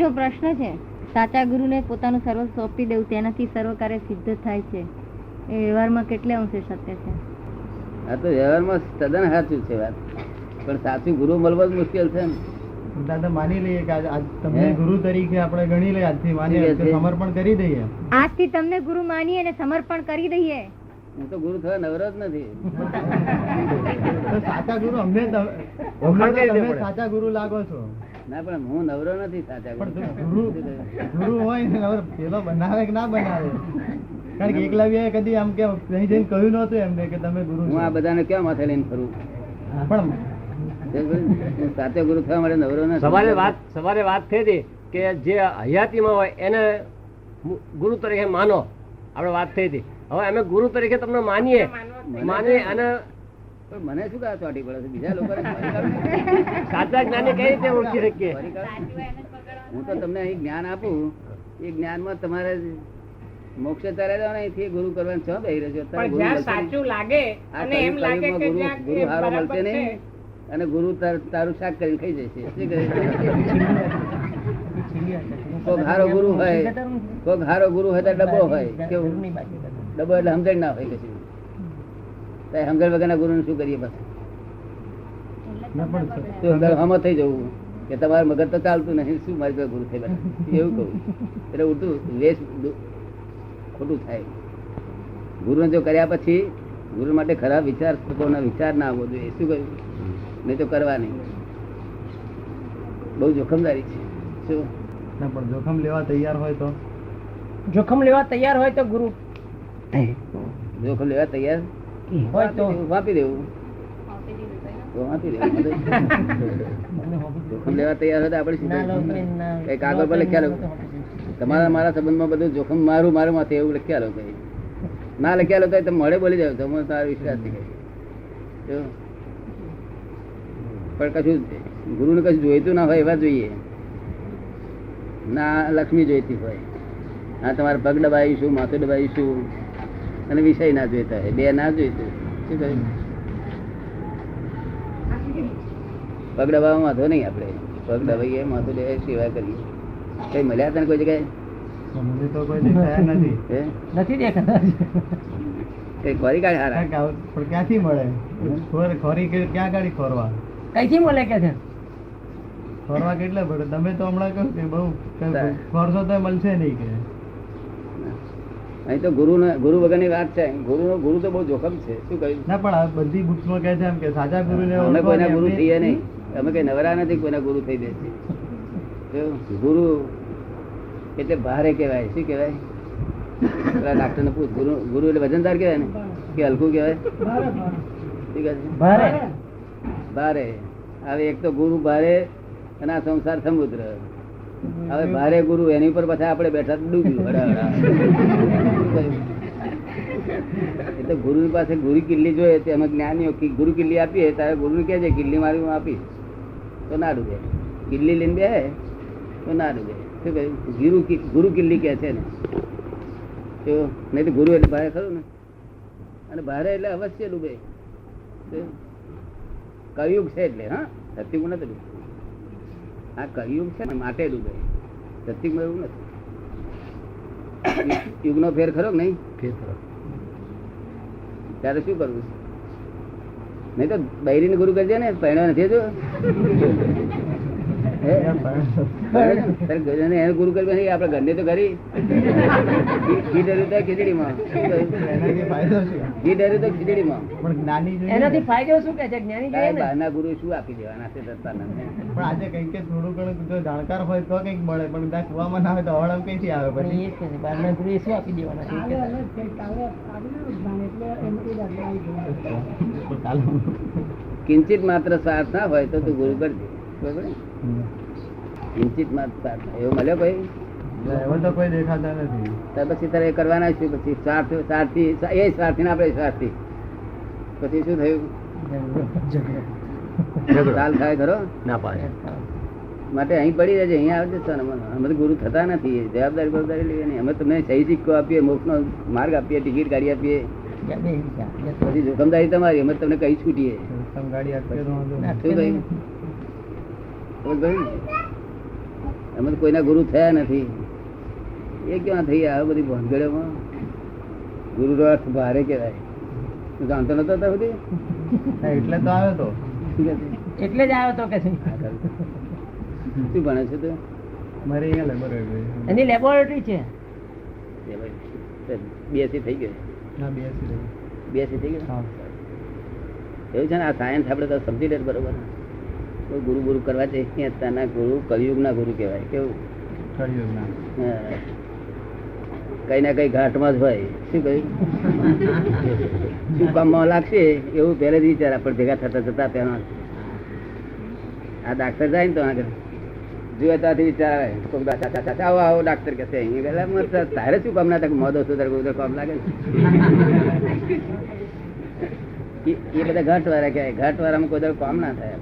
પહેલો પ્રશ્ન છે, સાચા ગુરુને પોતાનું સર્વ સોંપી દેવું તેનાથી સર્વ કાર્ય સિદ્ધ થાય છે, એ વ્યવહારમાં કેટલે અંશે સત્ય છે? આ તો વ્યવહારમાં તદ્દન સાચું છે વાત, પણ સાચું ગુરુ મળવો જ મુશ્કેલ છે ને. દાદા માની લઈએ કે તમને ગુરુ તરીકે આપણે ગણી લઈએ, આજથી માની સમર્પણ કરી દઈએ. આજથી તમને ગુરુ માની અને સમર્પણ કરી દઈએ. હું તો ગુરુ થવા નવરો જ નથી. સાચા ગુરુ અમને સાચા ગુરુ લાગો છો. ના, પણ હું નવરો નથી સાચા ગુરુ હોય ને પેલો બનાવે કે ના બનાવે, કારણ કે એકલવ્ય કદી આમ કે અહીં જઈને કહ્યું નતું એમને કે તમે ગુરુ. હું આ બધાને ક્યાં માથે લઈને ફરું? પણ સાચો ગુરુ થવા માટે નવરો નથી. સવારે વાત થઈ હતી કે જે હયાતીમાં હોય એને ગુરુ તરીકે માનો, આપણે વાત થઈ હતી. હવે અમે ગુરુ તરીકે તમને માનીએ અને મને શું કહે ચોટી પડે છે બીજા લોકો? સાચા જ્ઞાની કઈ રીતે ઓળખી શકીએ? હું તો તમને અહીં જ્ઞાન આપું, એ જ્ઞાનમાં તમારે મોક્ષ ચાલે જાવ ને, અહીંથી ગુરુ કરવાનું છો બેહી રહ્યો. સાચું લાગે અને એમ લાગે કે ગુરુ હારો મળશે નહીં, અને ગુરુ તારું શાક કરીને ખાઈ જશે. કોક હારો ગુરુ હોય, કોક હારો ગુરુ હોય તો ડબ્બો હોય. કેવું ડબ્બો? એટલે સમજણ ના હોય કશું. સમજણ વગરના ગુરુ શું કરીએ? બસ હમ થઈ જવું કે તમારું મગજ તો ચાલતું નહીં, શું મારી પાસે ગુરુ થઈ બેઠા એવું કહું. એટલે ઉલટું વેશ ખોટું થાય. ગુરુને જો કર્યા પછી ગુરુ માટે ખરાબ વિચાર વિચાર ના આવવો જોઈએ. શું કહ્યું? નહીં તો કરવા નહીં. બહુ જોખમદારી છે. શું? પણ જોખમ લેવા તૈયાર હોય તો? જોખમ લેવા તૈયાર હોય તો ગુરુ, જોખમ લેવા તૈયાર હોય તો વાપી દેવું. જોખમ લેવા તૈયાર હોય તો આપણે શું કઈ કાગળ પર લખ્યા લો, તમારા મારા સંબંધમાં બધું જોખમ મારું મારું માથે એવું લખ્યા લો. કઈ ના લખ્યા લો તો તમે મળે બોલી જાવ, તમે તારો વિશ્વાસ નહીં. પણ કશું ગુરુને કશું જોઈતું ના હોય એવા જોઈએ ના. લક્ષ્મી જોઈતી હોય, હા તમારે પગ દબાવીશું, માથું દબાવીશું, અને વિષય ના જોઈતા હોય, બે ના જોઈતું. શું કહ્યું? પગ દબાવવા વાંધો નહીં, આપણે પગ દબાઈએ માથું દબાવીએ સેવા કરીએ. કઈ મળ્યા તને કોઈ જગ્યાએ? મને તો કોઈ દેખાયા નથી. નથી દેખાતા. કઈ ખોરી કાઢ હારા પણ ક્યાંથી મળે? ખોરી ક્યાં ગાડી ખોરવા? કઈથી મળે કે છે? ખોરવા કેટલે પડે? તમે તો હમણાં કહ્યું કે બહુ ખોરશો તો મળશે નહીં કે. અહીં તો ગુરુ વગરની વાત છે. ગુરુ તો બહુ જોખમ છે. શું કહ્યું? ના, પણ આ બધી બુક્સમાં કહે છે એમ કે સાચા ગુરુ ને અમે કોઈના ગુરુ થઈએ નહીં. અમે કઈ નવરા નથી કોઈના ગુરુ થઈ જશે. ગુરુ એટલે ભારે કહેવાય. શું કહેવાય? ડાક્ટર ને પૂછ, ગુરુ એટલે વજનદાર કહેવાય ને કે હલકું કહેવાય? ભારે. હવે એક તો ગુરુ ભારે અને આ સંસાર સમુદ્ર. હવે ભારે ગુરુ એની ઉપર પછી આપણે બેઠા ડૂબ્યું. એટલે ગુરુ પાસે ગુરુ કિલ્લી જોઈએ તો અમે જ્ઞાનીઓ ગુરુ કિલ્લી આપીએ તારે ગુરુ ને કહેજે કિલ્લી મારી હું આપીશ તો ના ડૂબે. કિલ્લી લઈને બે તો ના ડૂબે. શું કહ્યું? ગુરુ કિલ્લી કે છે ને, નહીં તો ગુરુ એટલે ભારે ખરું ને, અને ભારે એટલે અવશ્ય ડૂબે. કળિયુગ છે એટલે. હા, સત્યુગ નથી ડૂબે. આ કળિયુગ છે ને માટે ડૂબે. સત્યુગમાં એવું નથી. યુગનો ફેર ખરો કે નહીં? ત્યારે શું કરવું? નહીં તો બૈરીને ગુરુ કરજે ને, પહેણ્યો નથી જો એને ગુરુ કરવું નહીં. આપડે ઘરને તો કરી ઘી ડર્યું તો ખીચડીમાં, ઘી ડર્યું તો ખીચડીમાં. એનાથી ફાયદો શું કે છે જ્ઞાની? બહારના ગુરુ શું આપી દેવાના છે? પણ આજે કઈક કે થોડું ઘણું જો જાણકાર હોય તો કઈક મળે, પણ ત્યાં કુવામાં ના હોય તો હળમ કઈથી આવે? પછી બહારના ગુરુ શું આપી દેવાના છે? કિંચિત માત્ર સ્વાર્થ ના હોય તો તું ગુરુ કરજે. બરોબર? કિંચિત માત્ર સ્વાર્થ એવો મળ્યો કોઈ? એવો તો કોઈ દેખાતા નથી. પછી તારે કરવાના શું? પછી સ્વાર્થી એ સ્વાર્થી ને આપણે સ્વાર્થી પછી શું થયું? ચાલ થાય ખરો ના પાડે. માટે અહીં પડી રહેજે, અહીંયા આવજે. અમે તો ગુરુ થતા નથી. જવાબદારી લેવી નહીં. અમે તમને સહી સિક્કો આપીએ, મોક્ષ નો માર્ગ આપીએ, ટિકિટ કાઢી આપીએ. પછી જોખમદારી તમારી. અમે તમને કઈ છૂટીએ. અમે તો કોઈના ગુરુ થયા નથી. એ ક્યાં થઈ આ બધી ભંગડેમાં? ગુરુ નો અર્થ ભારે કહેવાય. તું જાણતો નતો અત્યાર સુધી? એટલે તો આવ્યો તો. શું કહે છે? એટલે જ આવ્યો તો કે છે. શું ભણે છે તું? મારે અહીંયા લેબોરેટરી. એની લેબોરેટરી છે. BSc થઈ ગયું? ના BSc થઈ. BSc થઈ ગયું? હા. એવું છે ને, આ સાયન્સ આપણે તો સમજી લે બરોબર. કોઈ ગુરુ ગુરુ કરવા છે અત્યારના ગુરુ કળિયુગના ગુરુ કહેવાય. કેવું? કળિયુગના. હા. કઈ ના કઈ ઘાટમાં જ હોય. શું કહ્યું? શું કામમાં લાગશે એવું પહેલેથી વિચાર આપણે ભેગા થતા જતા પહેલા. આ ડાક્ટર જાય ને તો આગળ જોયે ત્યાંથી વિચાર આવે. કોક આવો આવો ડાક્ટર કહેશે અહીંયા તારે શું કામ ના થાય? મોદો સુધાર કોઈ કામ લાગે ને. એ બધા ઘાટ વાળા કહેવાય. ઘાટ વાળામાં કોઈ દર કામ ના થાય.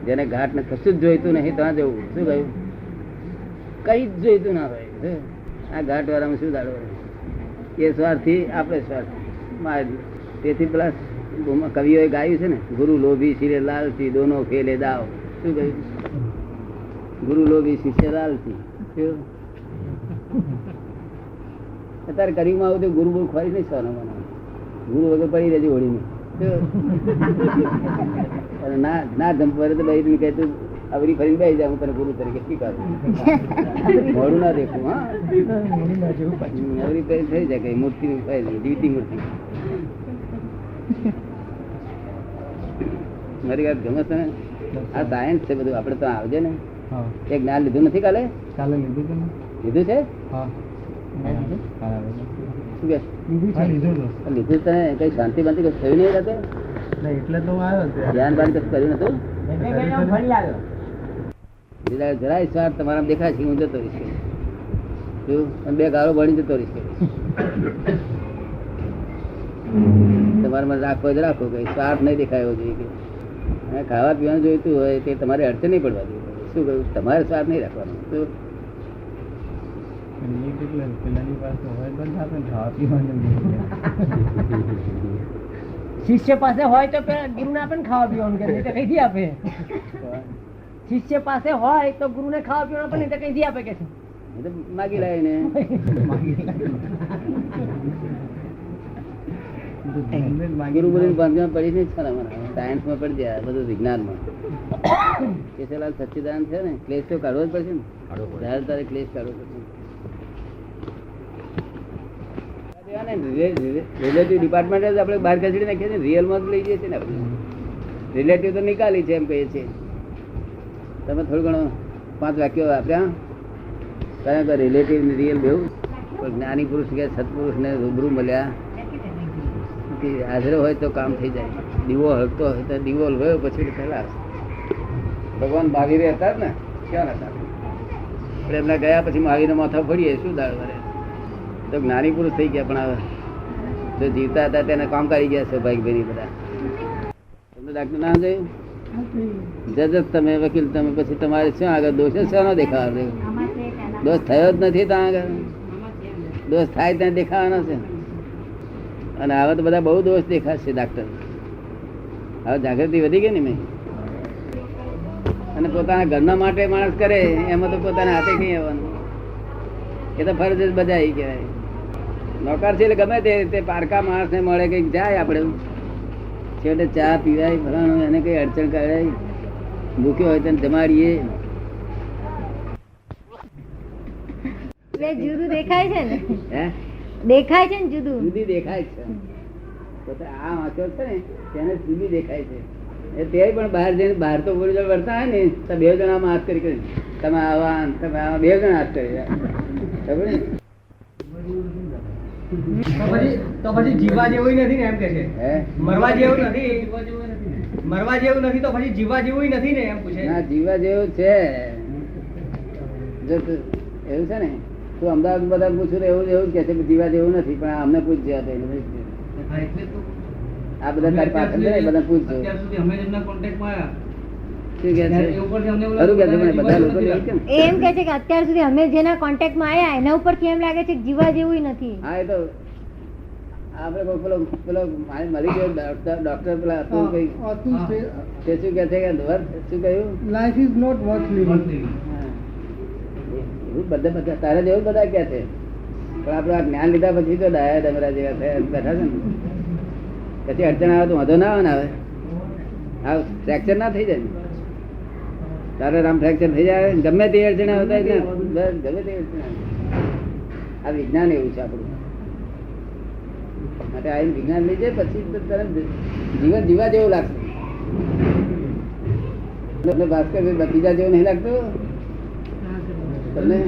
જેને ઘાટ ને કશું જ જોઈતું નહીં ત્યાં જવું. શું કહ્યું? કઈ જ જોઈતું ના હોય. આ ઘાટ વાળામાં શું દાડો? એ સ્વાર્થી આપણે સ્વાર્થી. તેથી પેલા કવિઓએ ગાયું છે ને, ગુરુ લોભી શિરે લાલથી દોનો ખેલે દાવ. શું કહ્યું? ગુરુ લોભી શિષ્ય લાલથી. અત્યારે કરીમાં આવું તો ગુરુ ગુરુ ખોરી નહીં સવાનો મને. ગુરુ વગર પડી રહેજે હોળીમાં. ના ના જંપરે તો ભાઈ કહે તું આવરી ફરી બેસી જાય, હું તને ગુરુ તરીકે સ્વીકારું. મોડું ના દેખું. હા, આવરી ફરી થઈ જાય કઈ મૂર્તિ જીવતી મૂર્તિ. મારી વાત ગમે છે ને? આ સાયન્સ છે બધું. આપડે તો આવજે ને. હા. એક જ્ઞાન લીધું નથી કાલે? કાલે લીધું હતું ને? લીધું છે? હા. શું કે હા, લીધું હતું. લીધું તને કઈ શાંતિ બાંતિ કઈ થયું નહીં રાતે? ના, એટલે તો હું આવ્યો ત્યાં. ધ્યાન બાન કશું કર્યું નતું? ફરી આવ્યો. જરાય સ્વાર્થ તમારા દેખાય છે, હું જતો રહીશ. શું? બે ગાળો ભણી જતો રહીશ. તમારે મને રાખવો જ રાખો, કઈ સ્વાર્થ નહીં દેખાયો જોઈએ. કે ખાવા પીવાનું જોઈતું હોય તે તમારે અડચણ નહીં પડવા જોઈએ. શું કહ્યું? તમારે સ્વાર્થ નહીં રાખવાનો. શું? પેલાની પાસે હોય બંધ આપે ને ખાવા પીવાનું. શિષ્ય પાસે હોય તો ગુરુને આપે ને ખાવા પીવાનું કે નહીં તો કઈથી આપે? શિષ્ય પાસે હોય તો ગુરુને ખાવા પીવાનું આપે નહીં તો કઈથી આપે કે છે? એ તો માગી લાય ને. ગુરુ બોલીને બાંધમાં પડી નહીં છે ને. સાયન્સમાં પડી જાય, બધું વિજ્ઞાનમાં. કેશુલાલ સચ્ચિદાનંદ છે ને, ક્લેશ તો કાઢવો જ પડશે ને. ત્યારે તારે ક્લેશ કાઢવો પડશે. રિલેટિવ ડિપાર્ટમેન્ટ જ આપણે બહાર ખસેડી નાખીએ છીએ. રિયલમાં જ લઈ જઈએ છીએ ને આપણે. રિલેટિવ તો નિકાલી છે એમ કહીએ છીએ. તમે થોડું ઘણું 5 વાક્યો વાપર્યા. કારણ કે રિલેટિવ ને રિયલ બેવું. જ્ઞાની પુરુષ કે સત્પુરુષ ને રૂબરૂ મળ્યા હાજર હોય તો કામ થઈ જાય. દીવો હળતો હોય તો દીવો ગયો પછી પેલા ભગવાન મહાવીર હતા ને, ક્યાં હતા? આપણે એમના ગયા પછી મહાવીર માથા ફરીએ શું દાળ વરે તો જ્ઞાની પુરુષ થઈ ગયા. પણ જો જીવતા હતા તેને કામ કરી ગયા છે ભાઈ બધા. તમને ડાક્ટર ના જોયું? જજ તમે, વકીલ તમે, પછી તમારે શું આગળ દોષ શાનો દેખાવાનો? દોષ થયો જ નથી ત્યાં આગળ. દોષ થાય ત્યાં દેખાવાનો છે. અને હવે તો બધા બહુ દોષ દેખાશે ડાક્ટર. હવે જાગૃતિ વધી ગઈ ને મેં. અને પોતાના ઘરના માટે માણસ કરે એમાં તો પોતાના હાથે કઈ આવવાનું. એ તો ફરજ જ બજાય કહેવાય. નોકર છે એટલે ગમે તે પારકા માણસ ને મળે કઈક જાય આપણે છેવટે ચા પીવાય ભરાણું એને કઈ અડચણ કરાય ભૂખ્યો હોય તેને જમાડીએ. જુદું દેખાય છે ને? હે દેખાય છે ને જુદું? જુદી દેખાય છે. આ વાંચો છે ને તેને જુદી દેખાય છે. તે પણ બહાર જઈને બહાર તો બોલી જોડે વર્તા હોય ને તો 2 જણા આમાં હાથ કરી તમે આવા 2 જણા હાથ કરી ખબર ને? તો પછી જીવવા જેવું નથી ને એમ કે છે? હે મરવા જેવું નથી. મરવા જેવું નથી તો પછી જીવવા જેવું નથી ને એમ પૂછે? ના, જીવવા જેવું છે. જો એવું છે ને તું અમદાવાદ બધા પૂછું તો એવું એવું કે છે જીવા જેવું નથી. પણ અમને પૂછજો આ બધા તારી પાછળ છે બધા પૂછજો. શું કે છે? ખરું કે છે મને બધા લોકો એવું કેમ? એ એમ કે છે કે અત્યાર સુધી અમે જેના કોન્ટેક્ટમાં આવ્યા એના ઉપરથી એમ લાગે છે કે જીવા જેવું નથી. હા, એ તો આપણે કોઈ પેલો પેલો મરી ગયો ડોક્ટર પેલા હતું કઈ તે શું કહે છે કે શું કહ્યું life is not worth living. એવું બધા તારે જેવું બધા કે છે પણ આપડે આ જ્ઞાન લીધા પછી તો ડાયા ડમરા જેવા થયા બેઠા છે ને પછી અડચણ આવે તો વાંધો ના આવે ને આવે હા ફ્રેક્ચર ના થઈ જાય તારે રામ ફ્રેક્ચર થઈ જાય ગમે તે અડચણ આવતા ગમે તે અડચણ આવે. આ વિજ્ઞાન એવું છે આપણું માટે આ વિજ્ઞાન લઈ જાય પછી તો તરત જીવન જીવા જેવું લાગશે. ભાસ્કર બીજા જેવું નહીં લાગતું તમને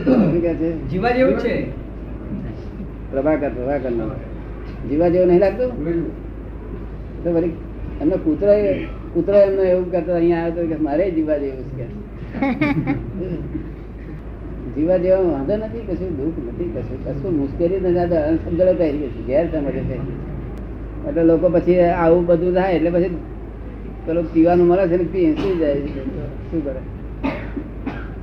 શું કે છે જીવા જેવું છે. પ્રભાકર નો જીવા જેવું નહીં લાગતું તો વળી એમને કૂતરો એમને એવું કરતો અહીંયા આવ્યો કે મારે જીવા જેવું છે જીવા જેવા વાંધો નથી કશું દુઃખ નથી કશું મુશ્કેલી નથી સમજણો પહેરી ગઈ છે ઘેર સમજે છે એટલે લોકો પછી આવું બધું થાય એટલે પછી પેલો પીવાનું મળે છે ને પી શું જાય શું કરે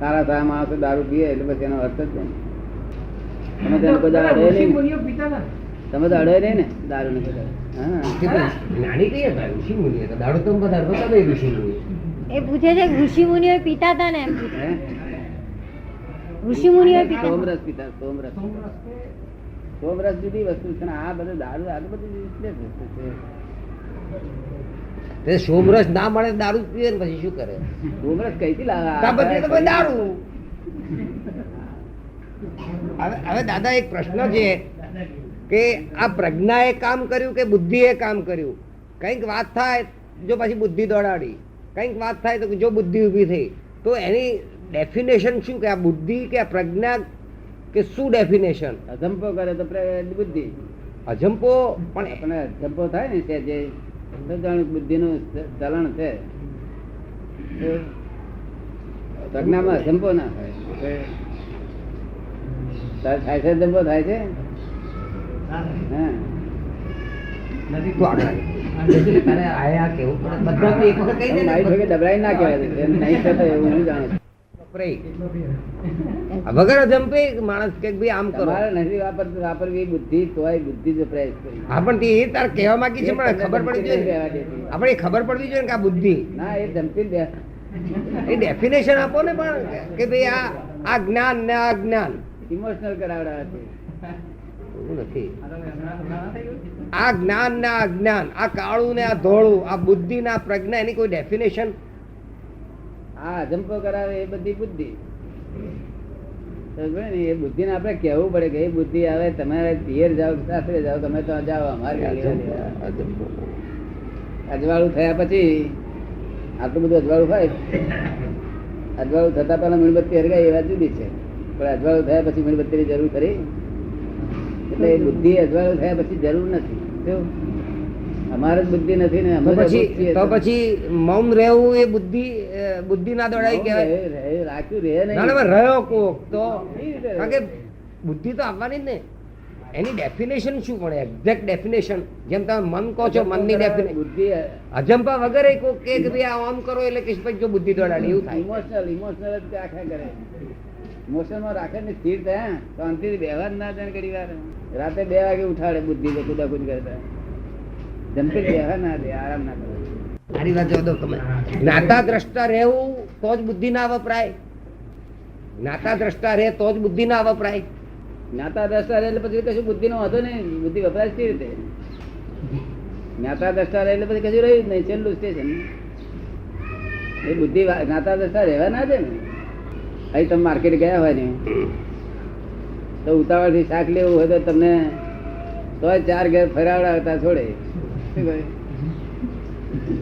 સારા સારા માણસો દારૂ પીએ એટલે પછી એનો અર્થ જ નહીં. તમે તેને કોઈ દાડો અડે નહીં તમે તો અડે નહીં ને દારૂ ને બધા હા જ્ઞાની કહીએ ભાઈ ઋષિ મુનિ દાડો તો બધા બતાવે ઋષિ મુનિ. એ પૂછે છે કે ઋષિ મુનિઓ પીતા હતા ને એમ પૂછે. હે? ઋષિ મુનિઓ પીતા સોમરસ પીતા સોમરસ જુદી વસ્તુ છે ને આ બધું દારૂ આ બધી એટલે જ વસ્તુ છે. તે સોમરસ ના મળે દારૂ પીએ ને પછી શું કરે સોમરસ કઈથી લાવે દારૂ. હવે દાદા એક પ્રશ્ન છે કે આ પ્રજ્ઞાએ કામ કર્યું કે બુદ્ધિએ કામ કર્યું. કંઈક વાત થાય જો પછી બુદ્ધિ દોડાડી, કંઈક વાત થાય તો જો બુદ્ધિ ઊભી થઈ, તો એની ડેફિનેશન શું કે આ બુદ્ધિ કે આ પ્રજ્ઞા કે શું ડેફિનેશન? અજંપો કરે તો બુદ્ધિ અજંપો પણ આપણે અજંપો થાય ને તે જે બુદ્ધિ નું ચલણ છે પ્રજ્ઞામાં અજંપો ના થાય. થાય છે અજંપો થાય છે હા ડબરાઈ ના કહેવાય નહીં થતો એવું હું જાણું છું. વગર અજંપે માણસ કે ભાઈ આમ કરો. તમારે નથી વાપરવી બુદ્ધિ તોય બુદ્ધિ જ વપરાય છે. હા પણ તે એ તાર કહેવા માંગી છે પણ ખબર પડવી જોઈએ ને. આપણે ખબર પડવી જોઈએ ને કે આ બુદ્ધિ ના એ ધમકી દે એ ડેફિનેશન આપો ને પણ કે ભાઈ આ જ્ઞાન ને આ જ્ઞાન ઇમોશનલ કરાવડા છે. એવું નથી. આ જ્ઞાન ને આ જ્ઞાન, આ કાળું ને આ ધોળું, આ બુદ્ધિ ને આ પ્રજ્ઞા, એની કોઈ ડેફિનેશન? આ અજંપો કરાવે એ બધી બુદ્ધિ. સમજ્યો ને? એ બુદ્ધિ ને આપણે કહેવું પડે કે એ બુદ્ધિ આવે તમારે પિયર જાઓ સાસરે જાઓ તમે તો જાઓ અમારે અજવાળું થયા પછી આટલું બધું અજવાળું હોય અજવાળું થતા પહેલા મીણબત્તી હરગાય એ વાત જુદી છે પણ અજવાળું થયા પછી મીણબત્તીની જરૂર ખરી? એટલે એ બુદ્ધિ અજવાળું થયા પછી જરૂર નથી. કેવું? અમારે જ બુદ્ધિ નથી ને અમે તો પછી મૌન રહેવું એ બુદ્ધિ ના દોડાય કહેવાય. રાખ્યું રે નહીં રહ્યો કોક તો કારણ કે બુદ્ધિ તો આવવાની જ ને. એની ડેફિનેશન શું પડે? એક્ઝેક્ટ ડેફિનેશન જેમ તમે મન કહો છો મનની ડેફિનેશન બુદ્ધિ અજંપા વગર કોક કે ભાઈ આ આમ કરો એટલે કે પછી જો બુદ્ધિ દોડાડી એવું થાય. ઇમોશનલ જ આખા કરે. મોશન માં રાખે ને સ્થિર થયા શાંતિથી બેહવા જ ના જાય. ઘડી વાર રાતે 2 વાગે ઉઠાડે બુદ્ધિ કુદાકુદ કરતા જંપી બેહવા ના દે, આરામ ના કરે. મારી વાત જો તમે જ્ઞાતા દ્રષ્ટા રહેવું તો જ બુદ્ધિ ના વપરાય. જ્ઞાતા દ્રષ્ટા રહે તો જ બુદ્ધિ ના વપરાય. જ્ઞાતા દ્રષ્ટા રહે એટલે પછી કશું બુદ્ધિ નો વાંધો નહીં. બુદ્ધિ વપરાય કેવી રીતે? જ્ઞાતા દ્રષ્ટા રહે એટલે પછી કશું રહ્યું જ નહીં. છેલ્લું સ્ટેશન એ બુદ્ધિ જ્ઞાતા દ્રષ્ટા રહેવા ના દે ને. અહીં તમે માર્કેટ ગયા હોય ને તો ઉતાવળ થી શાક લેવું હોય તો તમને તો 4 ઘેર ફરાવડાવતા છોડે. શું કહે?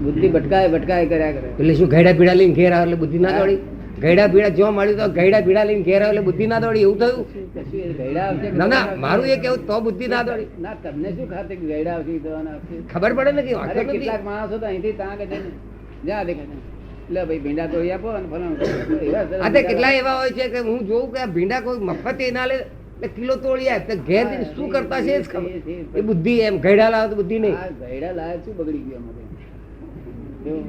બુદ્ધિ ભટકાય કર્યા કરે. એટલે શું ઘેડા પીડા લઈને ઘેર આવે એટલે બુદ્ધિ ના દોડી? ઘેડા પીડા જોવા મળ્યું તો ઘેડા પીડા લઈને ઘેર આવે એટલે બુદ્ધિ ના દોડી એવું થયું? કશું એ ગયડા આવશે કે ના મારું એ કેવું તો બુદ્ધિ ના દોડી. ના તમને શું ખાતે કે ગયડા આવશે દવાના આવશે? ખબર પડે ને કે અરે વાંધો નથી. કેટલાક માણસો તો અહીંથી ત્યાં કે છે ને જ્યાં દેખે છે એટલે ભાઈ ભીંડા તોડી આપો અને ફલાણું એવા સરસ આ તે કેટલા એવા હોય છે કે હું જોઉં કે આ ભીંડા કોઈ મફતે ના લે એટલે કિલો તોડી આવે તો ઘેર જઈને શું કરતા છે એ જ ખબર. એ બુદ્ધિ એમ ઘેડા લાવે તો બુદ્ધિ નહીં. આ ગયડા લાયક શું બગડી ગયું અમારે? કેવું?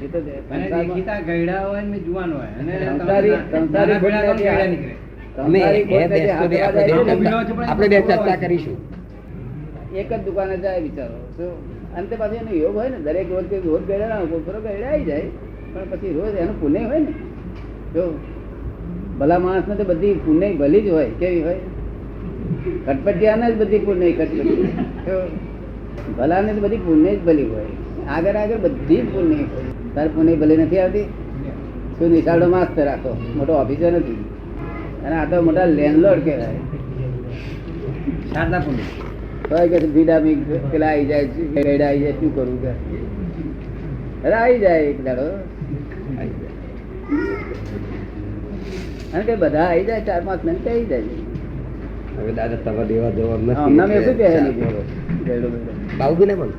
એ તો સંસારી ભૂલ નથી. અમે સંસારી એ ખોટ ને જે બેસતો નહીં, હાથમાં જાય છે ને, આપણે બે ચર્ચા કરીશું. એક જ દુકાને જાય બિચારો. શું? અંતે પાછું એનો યોગ હોય ને, દરેક રોજ કે રોજ ગયડા ના હોય, કોઈ ફરો ગયડા આવી જાય, પણ પછી રોજ એનું પુણ્ય હોય ને. જો ભલા માણસ ને તો બધી પુણ્ય ભલી જ હોય. કેવી હોય? કટપટિયાને જ બધી પુણ્ય કટપટી. જો ભલા ને તો બધી પુણ્ય જ ભલી હોય. આગળ આગળ બધી જ પુણ્ય હોય. તાર પુણ્ય ભલી નથી આવતી. શું નિશાળો માસ્તર રાખો, મોટો ઓફિસર નથી, અને આ તો મોટા લેન્ડલોર્ડ કહેવાય. શારદા પુણ્ય. તો કે ભીડામી પેલા આવી જાય, ગયડા આવી જાય, શું કરવું કે? અરે આવી જાય એક દાડો, અને કે બધા આવી જાય, 4-5 મિનિટ આવી જાય. હવે દાદા તમારા દેવા જવાબ હમણાં મેં શું કહે નથી. બાબુ ને પણ